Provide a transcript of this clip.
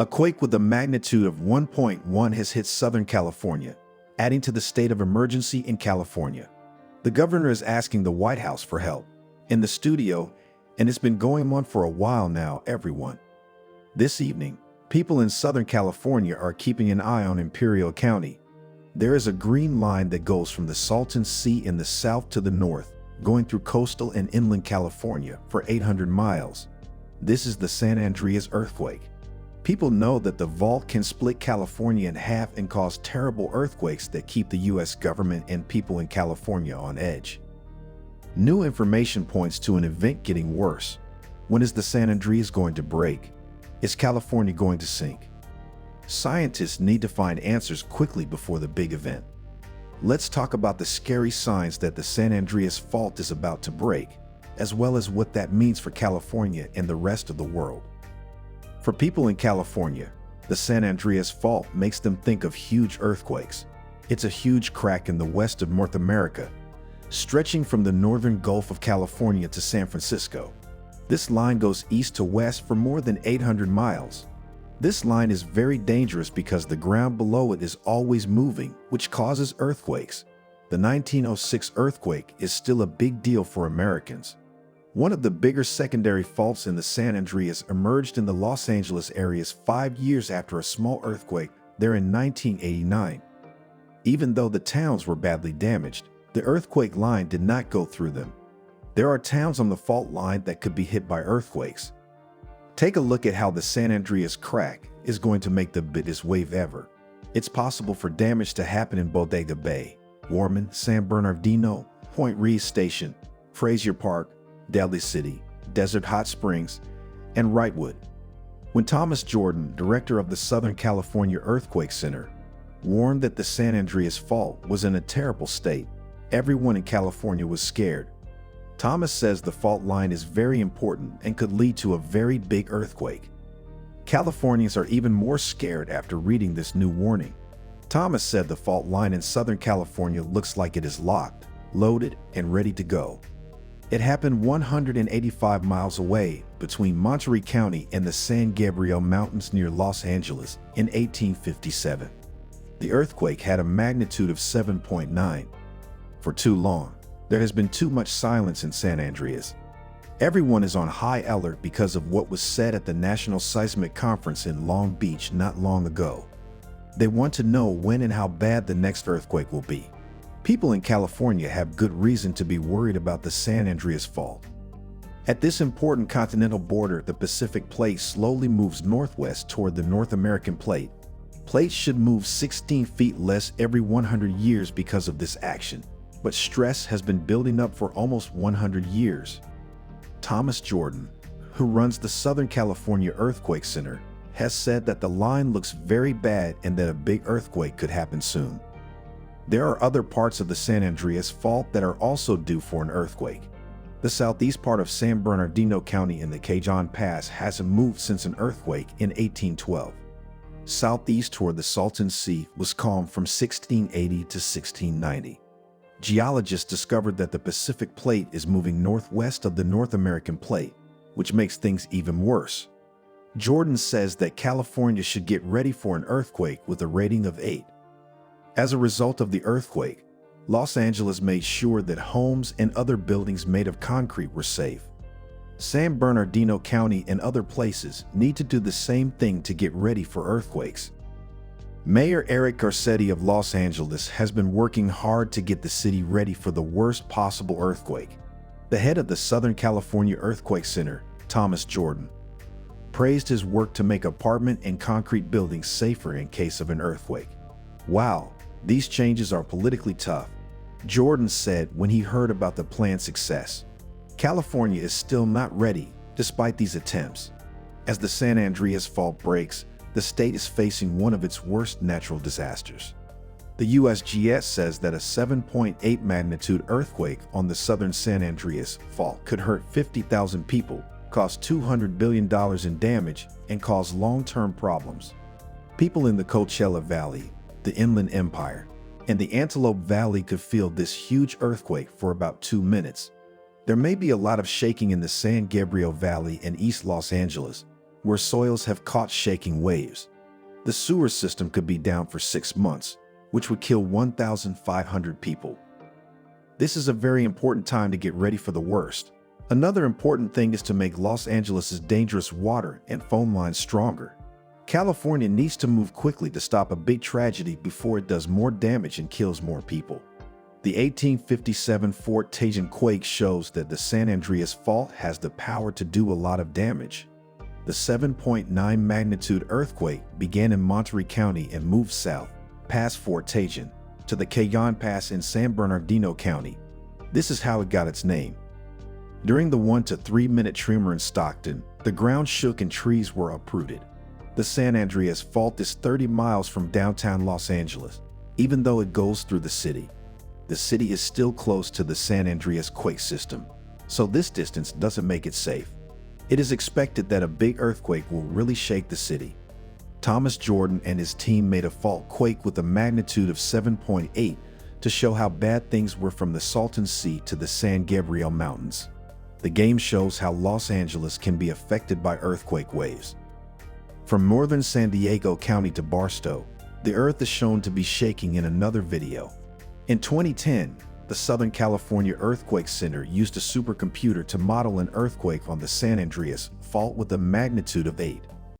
A quake with a magnitude of 1.1 has hit Southern California, adding to the state of emergency in California. The governor is asking the White House for help. In the studio, and it's been going on for a while now, everyone. This evening, people in Southern California are keeping an eye on Imperial County. There is a green line that goes from the Salton Sea in the south to the north, going through coastal and inland California for 800 miles. This is the San Andreas earthquake. People know that the fault can split California in half and cause terrible earthquakes that keep the U.S. government and people in California on edge. New information points to an event getting worse. When is the San Andreas going to break? Is California going to sink? Scientists need to find answers quickly before the big event. Let's talk about the scary signs that the San Andreas fault is about to break, as well as what that means for California and the rest of the world. For people in California, the San Andreas fault makes them think of huge earthquakes. It's a huge crack in the west of North America, stretching from the northern Gulf of California to San Francisco. This line goes east to west for more than 800 miles. This line is very dangerous because the ground below it is always moving, which causes earthquakes. The 1906 earthquake is still a big deal for Americans. One of the bigger secondary faults in the San Andreas emerged in the Los Angeles area 5 years after a small earthquake there in 1989. Even though the towns were badly damaged, the earthquake line did not go through them. There are towns on the fault line that could be hit by earthquakes. Take a look at how the San Andreas Crack is going to make the biggest wave ever. It's possible for damage to happen in Bodega Bay, Warman, San Bernardino, Point Reyes Station, Frazier Park, Daly City, Desert Hot Springs, and Wrightwood. When Thomas Jordan, director of the Southern California Earthquake Center, warned that the San Andreas fault was in a terrible state, everyone in California was scared. Thomas says the fault line is very important and could lead to a very big earthquake. Californians are even more scared after reading this new warning. Thomas said the fault line in Southern California looks like it is locked, loaded, and ready to go. It happened 185 miles away between Monterey County and the San Gabriel Mountains near Los Angeles in 1857. The earthquake had a magnitude of 7.9. For too long, there has been too much silence in San Andreas. Everyone is on high alert because of what was said at the National Seismic Conference in Long Beach not long ago. They want to know when and how bad the next earthquake will be. People in California have good reason to be worried about the San Andreas fault. At this important continental border, the Pacific Plate slowly moves northwest toward the North American Plate. Plates should move 16 feet less every 100 years because of this action, but stress has been building up for almost 100 years. Thomas Jordan, who runs the Southern California Earthquake Center, has said that the line looks very bad and that a big earthquake could happen soon. There are other parts of the San Andreas fault that are also due for an earthquake. The southeast part of San Bernardino County in the Cajon Pass hasn't moved since an earthquake in 1812. Southeast toward the Salton Sea was calm from 1680 to 1690. Geologists discovered that the Pacific Plate is moving northwest of the North American Plate, which makes things even worse. Jordan says that California should get ready for an earthquake with a rating of 8. As a result of the earthquake, Los Angeles made sure that homes and other buildings made of concrete were safe. San Bernardino County and other places need to do the same thing to get ready for earthquakes. Mayor Eric Garcetti of Los Angeles has been working hard to get the city ready for the worst possible earthquake. The head of the Southern California Earthquake Center, Thomas Jordan, praised his work to make apartment and concrete buildings safer in case of an earthquake. "Wow, these changes are politically tough," Jordan said when he heard about the planned success. California is still not ready, despite these attempts. As the San Andreas fault breaks, the state is facing one of its worst natural disasters. The USGS says that a 7.8 magnitude earthquake on the southern San Andreas fault could hurt 50,000 people, cause $200 billion in damage, and cause long-term problems. People in the Coachella Valley, the Inland Empire, and the Antelope Valley could feel this huge earthquake for about 2 minutes. There may be a lot of shaking in the San Gabriel Valley and East Los Angeles, where soils have caught shaking waves. The sewer system could be down for 6 months, which would kill 1,500 people. This is a very important time to get ready for the worst. Another important thing is to make Los Angeles' dangerous water and phone lines stronger. California needs to move quickly to stop a big tragedy before it does more damage and kills more people. The 1857 Fort Tejon quake shows that the San Andreas Fault has the power to do a lot of damage. The 7.9 magnitude earthquake began in Monterey County and moved south, past Fort Tejon, to the Cayon Pass in San Bernardino County. This is how it got its name. During the 1 to 3 minute tremor in Stockton, the ground shook and trees were uprooted. The San Andreas Fault is 30 miles from downtown Los Angeles. Even though it goes through the city is still close to the San Andreas quake system, so this distance doesn't make it safe. It is expected that a big earthquake will really shake the city. Thomas Jordan and his team made a fault quake with a magnitude of 7.8 to show how bad things were from the Salton Sea to the San Gabriel Mountains. The game shows how Los Angeles can be affected by earthquake waves. From northern San Diego County to Barstow, the earth is shown to be shaking in another video. In 2010, the Southern California Earthquake Center used a supercomputer to model an earthquake on the San Andreas Fault with a magnitude of 8.